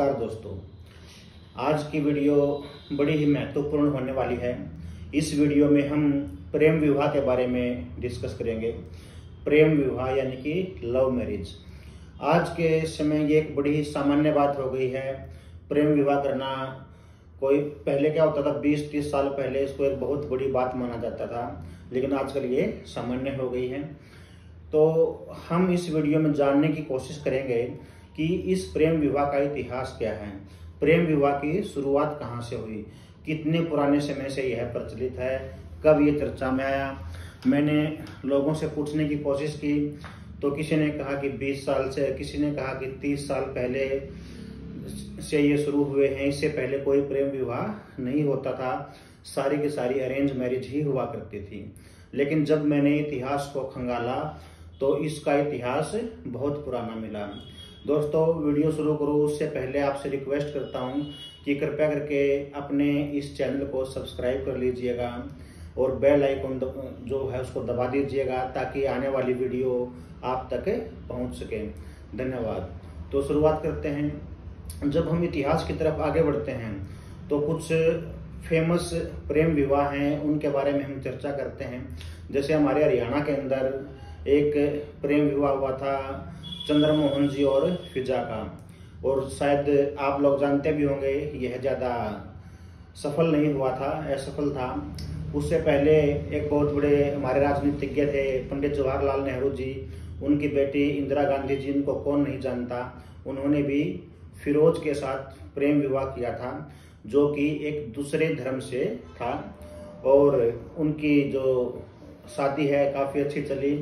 नमस्कार दोस्तों, आज की वीडियो बड़ी ही महत्वपूर्ण होने वाली है। इस वीडियो में हम प्रेम विवाह के बारे में डिस्कस करेंगे। प्रेम विवाह यानी कि लव मैरिज। आज के समय ये एक बड़ी ही सामान्य बात हो गई है। प्रेम विवाह करना कोई पहले क्या होता था, 20-30 साल पहले इसको एक बहुत बड़ी बात माना जाता था, लेकिन आजकल ये सामान्य हो गई है। तो हम इस वीडियो में जानने की कोशिश करेंगे कि इस प्रेम विवाह का इतिहास क्या है, प्रेम विवाह की शुरुआत कहाँ से हुई, कितने पुराने समय से यह प्रचलित है, कब ये चर्चा में आया। मैंने लोगों से पूछने की कोशिश की तो किसी ने कहा कि 20 साल से, किसी ने कहा कि 30 साल पहले से ये शुरू हुए हैं। इससे पहले कोई प्रेम विवाह नहीं होता था, सारी की सारी अरेंज मैरिज ही हुआ करती थी। लेकिन जब मैंने इतिहास को खंगाला तो इसका इतिहास बहुत पुराना मिला। दोस्तों, वीडियो शुरू करूँ उससे पहले आपसे रिक्वेस्ट करता हूँ कि कृपया करके अपने इस चैनल को सब्सक्राइब कर लीजिएगा और बेल आइकन जो है उसको दबा दीजिएगा ताकि आने वाली वीडियो आप तक पहुँच सके। धन्यवाद। तो शुरुआत करते हैं। जब हम इतिहास की तरफ आगे बढ़ते हैं तो कुछ फेमस प्रेम विवाह हैं, उनके बारे में हम चर्चा करते हैं। जैसे हमारे हरियाणा के अंदर एक प्रेम विवाह हुआ था चंद्रमोहन जी और फिजा का, और शायद आप लोग जानते भी होंगे यह ज़्यादा सफल नहीं हुआ था, असफल था। उससे पहले एक बहुत बड़े हमारे राजनीतिज्ञ थे पंडित जवाहरलाल नेहरू जी, उनकी बेटी इंदिरा गांधी जी, इनको कौन नहीं जानता। उन्होंने भी फिरोज के साथ प्रेम विवाह किया था जो कि एक दूसरे धर्म से था, और उनकी जो शादी है काफ़ी अच्छी चली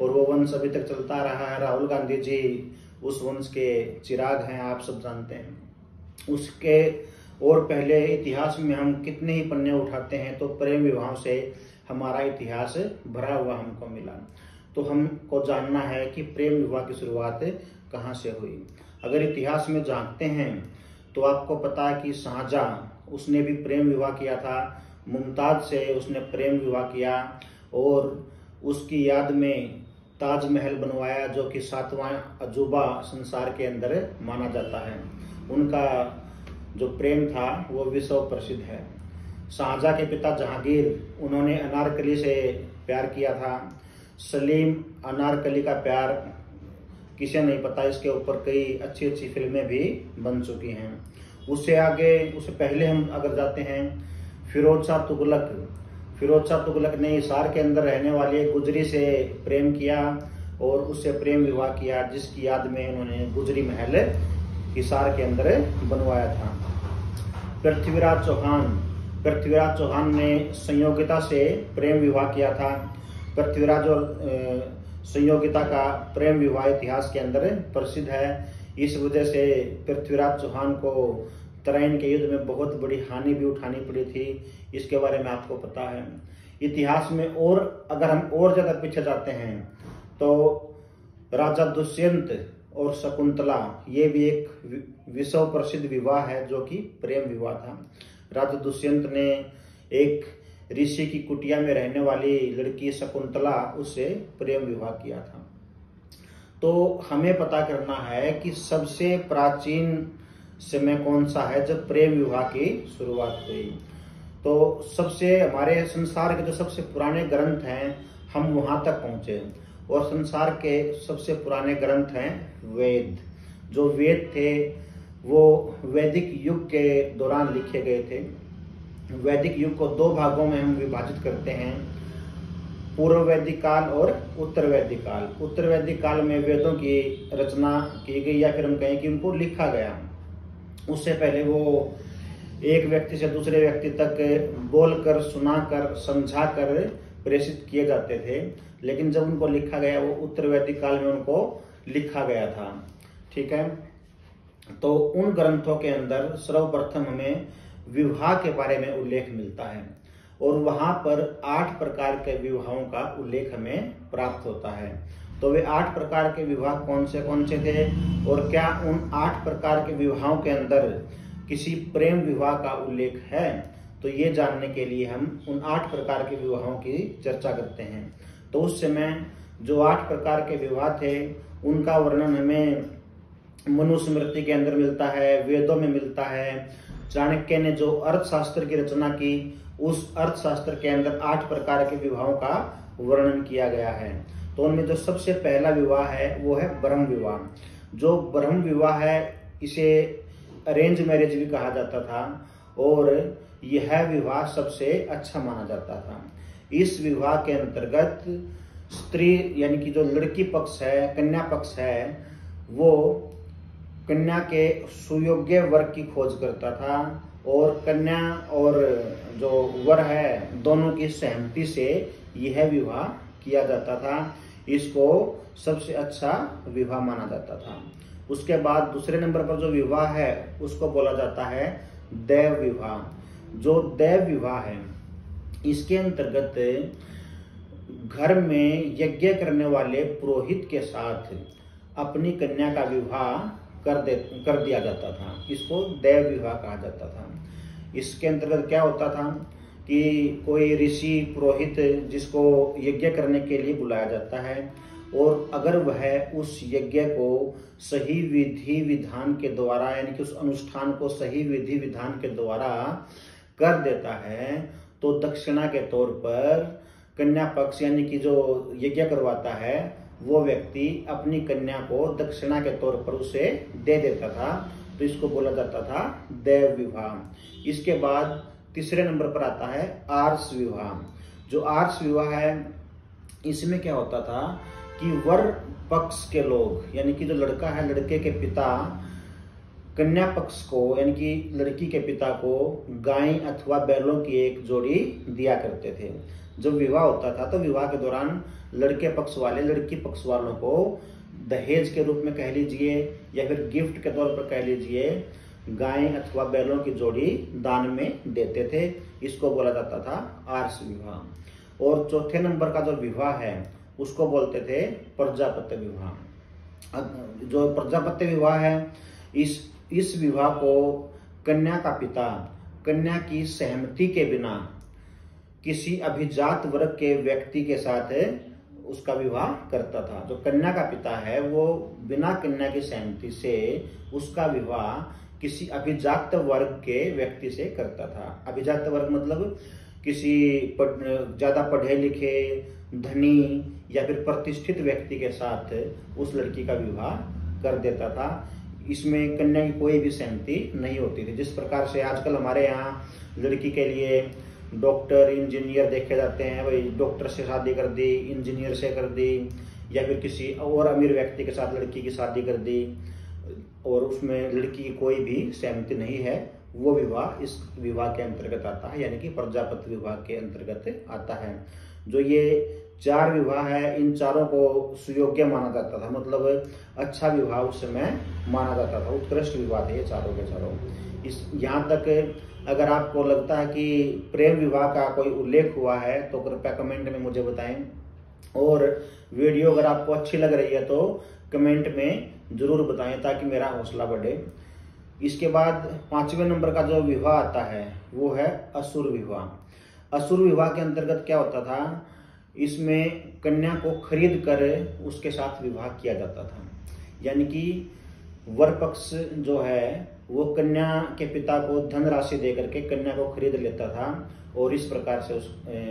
और वो वंश अभी तक चलता रहा है। राहुल गांधी जी उस वंश के चिराग हैं, आप सब जानते हैं। उसके और पहले इतिहास में हम कितने ही पन्ने उठाते हैं तो प्रेम विवाह से हमारा इतिहास भरा हुआ हमको मिला। तो हमको जानना है कि प्रेम विवाह की शुरुआत कहाँ से हुई। अगर इतिहास में जानते हैं तो आपको पता है कि शाहजहां, उसने भी प्रेम विवाह किया था। मुमताज से उसने प्रेम विवाह किया और उसकी याद में ताजमहल बनवाया जो कि 7वां अजूबा संसार के अंदर माना जाता है। उनका जो प्रेम था वो विश्व प्रसिद्ध है। शाहजहां के पिता जहांगीर, उन्होंने अनारकली से प्यार किया था। सलीम अनारकली का प्यार किसे नहीं पता, इसके ऊपर कई अच्छी अच्छी फिल्में भी बन चुकी हैं। उससे आगे, उससे पहले हम अगर जाते हैं, फिरोज शाह तुगलक ने हिसार के अंदर रहने वाली गुजरी से प्रेम किया और उससे प्रेम विवाह किया, जिसकी याद में उन्होंने गुजरी महल हिसार के अंदर बनवाया था। पृथ्वीराज चौहान ने संयोगिता से प्रेम विवाह किया था। पृथ्वीराज और संयोगिता का प्रेम विवाह इतिहास के अंदर प्रसिद्ध है। इस वजह से पृथ्वीराज चौहान को तराइन के युद्ध में बहुत बड़ी हानि भी उठानी पड़ी थी। इसके बारे में आपको पता है। इतिहास में और अगर हम और ज्यादा पीछे जाते हैं तो राजा दुष्यंत और शकुंतला, ये भी एक विश्व प्रसिद्ध विवाह है जो कि प्रेम विवाह था। राजा दुष्यंत ने एक ऋषि की कुटिया में रहने वाली लड़की शकुंतला, उससे प्रेम विवाह किया था। तो हमें पता करना है कि सबसे प्राचीन समय कौन सा है जब प्रेम विवाह की शुरुआत हुई। तो सबसे, हमारे संसार के जो सबसे पुराने ग्रंथ हैं हम वहां तक पहुंचे, और संसार के सबसे पुराने ग्रंथ हैं वेद। जो वेद थे वो वैदिक युग के दौरान लिखे गए थे। वैदिक युग को 2 भागों में हम विभाजित करते हैं, पूर्व वैदिक काल और उत्तर वैदिक काल। उत्तर वैदिक काल में वेदों की रचना की गई, या फिर हम कहें कि उनको लिखा गया। उससे पहले वो एक व्यक्ति से दूसरे व्यक्ति तक बोलकर, सुनाकर, समझाकर प्रेषित किए जाते थे, लेकिन जब उनको लिखा गया वो उत्तर वैदिक काल में उनको लिखा गया था। ठीक है। तो उन ग्रंथों के अंदर सर्वप्रथम हमें विवाह के बारे में उल्लेख मिलता है, और वहां पर 8 प्रकार के विवाहों का उल्लेख हमें प्राप्त होता है। तो वे 8 प्रकार के विवाह कौन से थे, और क्या उन 8 प्रकार के विवाहों के अंदर किसी प्रेम विवाह का उल्लेख है, तो ये जानने के लिए हम उन 8 प्रकार के विवाहों की चर्चा करते हैं। तो उस समय जो 8 प्रकार के विवाह थे उनका वर्णन हमें मनुस्मृति के अंदर मिलता है, वेदों में मिलता है। चाणक्य ने जो अर्थशास्त्र की रचना की, उस अर्थशास्त्र के अंदर 8 प्रकार के विवाहों का वर्णन किया गया है। तो उनमें जो सबसे पहला विवाह है वो है ब्रह्म विवाह। जो ब्रह्म विवाह है इसे अरेंज मैरिज भी कहा जाता था और यह विवाह सबसे अच्छा माना जाता था। इस विवाह के अंतर्गत स्त्री यानी कि जो लड़की पक्ष है, कन्या पक्ष है, वो कन्या के सुयोग्य वर की खोज करता था और कन्या और जो वर है दोनों की सहमति से यह विवाह किया जाता था। इसको सबसे अच्छा विवाह माना जाता था। उसके बाद दूसरे नंबर पर जो विवाह है उसको बोला जाता है दैव विवाह। जो दैव विवाह है इसके अंतर्गत घर में यज्ञ करने वाले पुरोहित के साथ अपनी कन्या का विवाह कर दिया जाता था। इसको दैव विवाह कहा जाता था। इसके अंतर्गत क्या होता था कि कोई ऋषि पुरोहित जिसको यज्ञ करने के लिए बुलाया जाता है और अगर वह उस यज्ञ को सही विधि विधान के द्वारा यानी कि उस अनुष्ठान को सही विधि विधान के द्वारा कर देता है तो दक्षिणा के तौर पर कन्या पक्ष यानी कि जो यज्ञ करवाता है वो व्यक्ति अपनी कन्या को दक्षिणा के तौर पर उसे दे देता था। तो इसको बोला जाता था दैव विवाह। इसके बाद तीसरे नंबर पर आता है आर्ष विवाह। जो आर्ष विवाह है इसमें क्या होता था कि वर पक्ष के लोग यानी कि जो लड़का है, लड़के के पिता कन्या पक्ष को यानी कि लड़की के पिता को गाय अथवा बैलों की एक जोड़ी दिया करते थे। जब विवाह होता था तो विवाह के दौरान लड़के पक्ष वाले लड़की पक्ष वालों को दहेज के रूप में कह लीजिए या फिर गिफ्ट के तौर पर कह लीजिए गाय अथवा बैलों की जोड़ी दान में देते थे। इसको बोला जाता था आर्ष विवाह। और चौथे नंबर का जो विवाह है उसको बोलते थे प्रजापत्य विवाह। जो प्रजापत्य विवाह है इस विवाह को कन्या का पिता कन्या की सहमति के बिना किसी अभिजात वर्ग के व्यक्ति के साथ उसका विवाह करता था। जो कन्या का पिता है वो बिना कन्या की सहमति से उसका विवाह किसी अभिजात वर्ग के व्यक्ति से करता था। अभिजात वर्ग मतलब किसी ज्यादा पढ़े लिखे धनी या फिर प्रतिष्ठित व्यक्ति के साथ उस लड़की का विवाह कर देता था। इसमें कन्या की कोई भी सहमति नहीं होती थी। जिस प्रकार से आजकल हमारे यहाँ लड़की के लिए डॉक्टर इंजीनियर देखे जाते हैं, भाई डॉक्टर से शादी कर दी, इंजीनियर से कर दी या फिर किसी और अमीर व्यक्ति के साथ लड़की की शादी कर दी और उसमें लड़की की कोई भी सहमति नहीं है, वो विवाह इस विवाह के अंतर्गत आता है यानी कि प्रजापत्य विवाह के अंतर्गत आता है। जो ये 4 विवाह है इन चारों को सुयोग्य माना जाता था, मतलब अच्छा विवाह उस समय माना जाता था। उत्कृष्ट विवाह थे ये चारों के चारों। यहाँ तक अगर आपको लगता है कि प्रेम विवाह का कोई उल्लेख हुआ है तो कृपया कमेंट में मुझे बताएं और वीडियो अगर आपको अच्छी लग रही है तो कमेंट में जरूर बताएं ताकि मेरा हौसला बढ़े। इसके बाद 5वें नंबर का जो विवाह आता है वो है असुर विवाह। असुर विवाह के अंतर्गत क्या होता था, इसमें कन्या को खरीद कर उसके साथ विवाह किया जाता था। यानी कि वर पक्ष जो है वो कन्या के पिता को धनराशि दे करके कन्या को खरीद लेता था और इस प्रकार से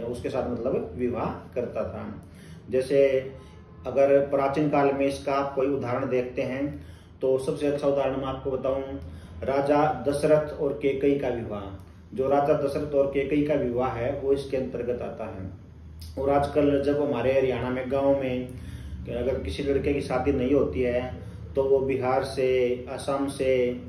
उसके साथ मतलब विवाह करता था। जैसे अगर प्राचीन काल में इसका आप कोई उदाहरण देखते हैं तो सबसे अच्छा उदाहरण मैं आपको बताऊं, राजा दशरथ और कैकेयी का विवाह। जो राजा दशरथ और कैकेयी का विवाह है वो इसके अंतर्गत आता है। और आजकल जब हमारे हरियाणा में गाँव में अगर किसी लड़के की शादी नहीं होती है तो वो बिहार से, असम से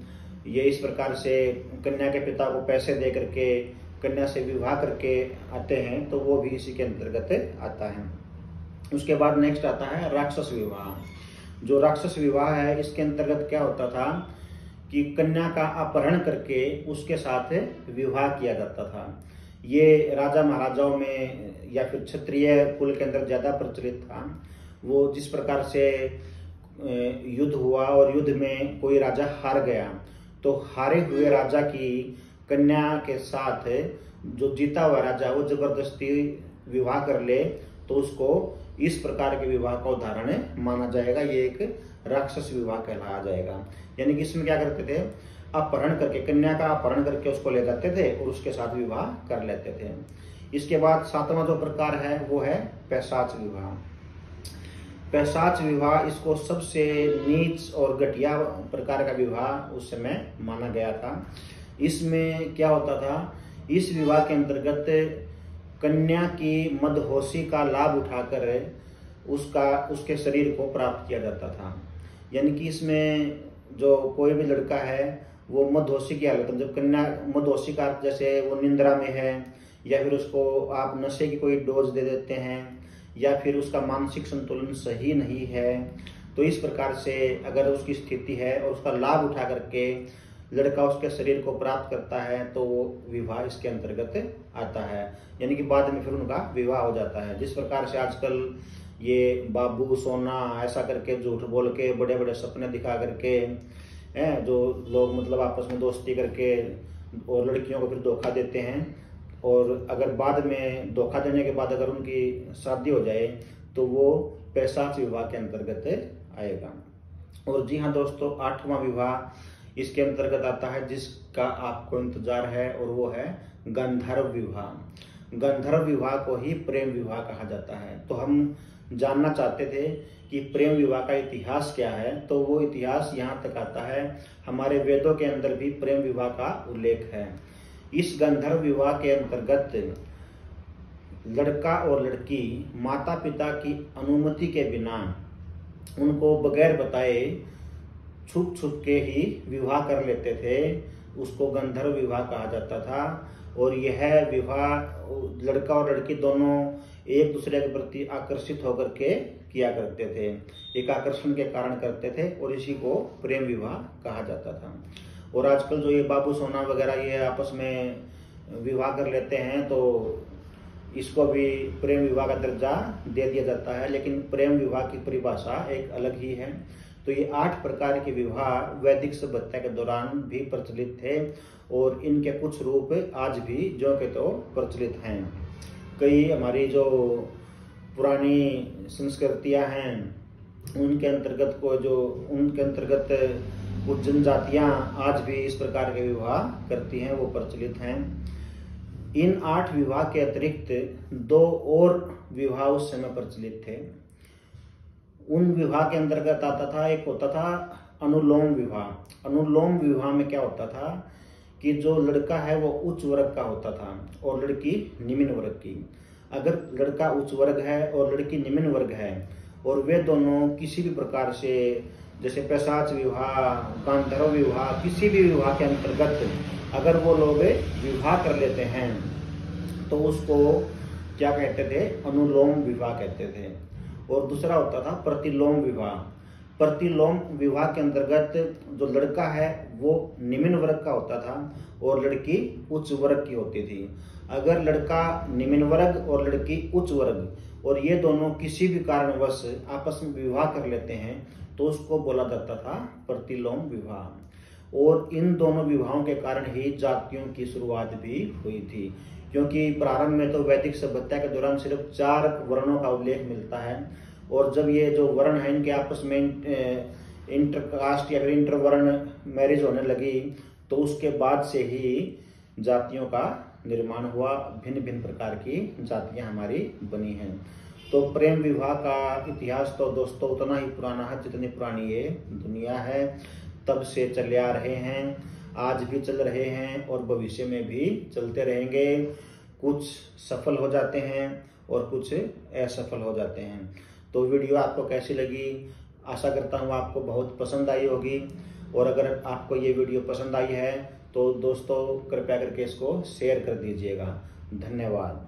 ये इस प्रकार से कन्या के पिता को पैसे दे करके कन्या से विवाह करके आते हैं, तो वो भी इसी के अंतर्गत आता है। उसके बाद नेक्स्ट आता है राक्षस विवाह। जो राक्षस विवाह है इसके अंतर्गत क्या होता था कि कन्या का अपहरण करके उसके साथ विवाह किया जाता था। ये राजा महाराजाओं में या फिर क्षत्रिय कुल के अंदर ज्यादा प्रचलित था। वो जिस प्रकार से युद्ध हुआ और युद्ध में कोई राजा हार गया तो हारे हुए राजा की कन्या के साथ जो जीता हुआ राजा वो जबरदस्ती विवाह कर ले तो उसको इस प्रकार के विवाह का उदाहरण माना जाएगा। ये एक राक्षस विवाह कहलाया जाएगा। यानी कि इसमें क्या करते थे, अपहरण करके, कन्या का अपहरण करके उसको ले जाते थे और उसके साथ विवाह कर लेते थे। इसके बाद 7वां जो प्रकार है वो है पैशाच विवाह। पैशाच विवाह, इसको सबसे नीच और घटिया प्रकार का विवाह उस समय माना गया था। इसमें क्या होता था, इस विवाह के अंतर्गत कन्या की मदहोशी का लाभ उठाकर उसके शरीर को प्राप्त किया जाता था। यानी कि इसमें जो कोई भी लड़का है वो मदहोशी की हालत में, जब कन्या मदहोशी का, जैसे वो निंद्रा में है या फिर उसको आप नशे की कोई डोज दे देते हैं या फिर उसका मानसिक संतुलन सही नहीं है, तो इस प्रकार से अगर उसकी स्थिति है और उसका लाभ उठा करके लड़का उसके शरीर को प्राप्त करता है तो वो विवाह इसके अंतर्गत आता है। यानी कि बाद में फिर उनका विवाह हो जाता है। जिस प्रकार से आजकल ये बाबू सोना ऐसा करके झूठ बोल के बड़े बड़े सपने दिखा करके जो लोग मतलब आपस में दोस्ती करके और लड़कियों को फिर धोखा देते हैं, और अगर बाद में धोखा देने के बाद अगर उनकी शादी हो जाए तो वो पैशाच विवाह के अंतर्गत आएगा। और जी हाँ दोस्तों, 8वां विवाह इसके अंतर्गत आता है जिसका आपको इंतजार है, और वो है गंधर्व विवाह। गंधर्व विवाह को ही प्रेम विवाह कहा जाता है। तो हम जानना चाहते थे कि प्रेम विवाह का इतिहास क्या है, तो वो इतिहास यहाँ तक आता है, हमारे वेदों के अंदर भी प्रेम विवाह का उल्लेख है। इस गंधर्व विवाह के अंतर्गत लड़का और लड़की माता पिता की अनुमति के बिना उनको बगैर बताए छुप छुप के ही विवाह कर लेते थे। उसको गंधर्व विवाह कहा जाता था। और यह विवाह लड़का और लड़की दोनों एक दूसरे के प्रति आकर्षित होकर के किया करते थे, एक आकर्षण के कारण करते थे, और इसी को प्रेम विवाह कहा जाता था। और आजकल जो ये बाबू सोना वगैरह ये आपस में विवाह कर लेते हैं तो इसको भी प्रेम विवाह का दर्जा दे दिया जाता है, लेकिन प्रेम विवाह की परिभाषा एक अलग ही है। तो ये 8 प्रकार के विवाह वैदिक सभ्यता के दौरान भी प्रचलित थे, और इनके कुछ रूप आज भी जो के तो प्रचलित हैं। कई हमारी जो पुरानी संस्कृतियां हैं उनके अंतर्गत कुछ जनजातियां आज भी इस प्रकार के विवाह करती हैं, वो प्रचलित हैं। इन 8 विवाह के अतिरिक्त 2 और विवाह उस समय प्रचलित थे। उन विवाह के अंतर्गत आता था, एक होता था अनुलोम विवाह। अनुलोम विवाह में क्या होता था कि जो लड़का है वो उच्च वर्ग का होता था और लड़की निम्न वर्ग की। अगर लड़का उच्च वर्ग है और लड़की निम्न वर्ग है और वे दोनों किसी भी प्रकार से, जैसे पैशाच विवाह, गांधर्व विवाह, किसी भी विवाह के अंतर्गत अगर वो लोग विवाह कर लेते हैं तो उसको क्या कहते थे, अनुलोम विवाह कहते थे। और दूसरा होता था प्रतिलोम विवाह। प्रतिलोम विवाह के अंतर्गत जो लड़का है वो निम्न वर्ग का होता था और लड़की उच्च वर्ग की होती थी। अगर लड़का निम्न वर्ग और लड़की उच्च वर्ग और ये दोनों किसी भी कारणवश आपस में विवाह कर लेते हैं तो उसको बोला जाता था प्रतिलोम विवाह। और इन दोनों विवाहों के कारण ही जातियों की शुरुआत भी हुई थी, क्योंकि प्रारंभ में तो वैदिक सभ्यता के दौरान सिर्फ 4 वर्णों का उल्लेख मिलता है, और जब ये जो वर्ण है इनके आपस में इंटरकास्ट या फिर इंटरवर्ण मैरिज होने लगी तो उसके बाद से ही जातियों का निर्माण हुआ। भिन्न भिन्न प्रकार की जातियां हमारी बनी हैं। तो प्रेम विवाह का इतिहास तो दोस्तों उतना ही पुराना है जितनी पुरानी ये दुनिया है। तब से चले आ रहे हैं, आज भी चल रहे हैं और भविष्य में भी चलते रहेंगे। कुछ सफल हो जाते हैं और कुछ असफल हो जाते हैं। तो वीडियो आपको कैसी लगी, आशा करता हूँ आपको बहुत पसंद आई होगी। और अगर आपको ये वीडियो पसंद आई है तो दोस्तों कृपया करके इसको शेयर कर दीजिएगा। धन्यवाद।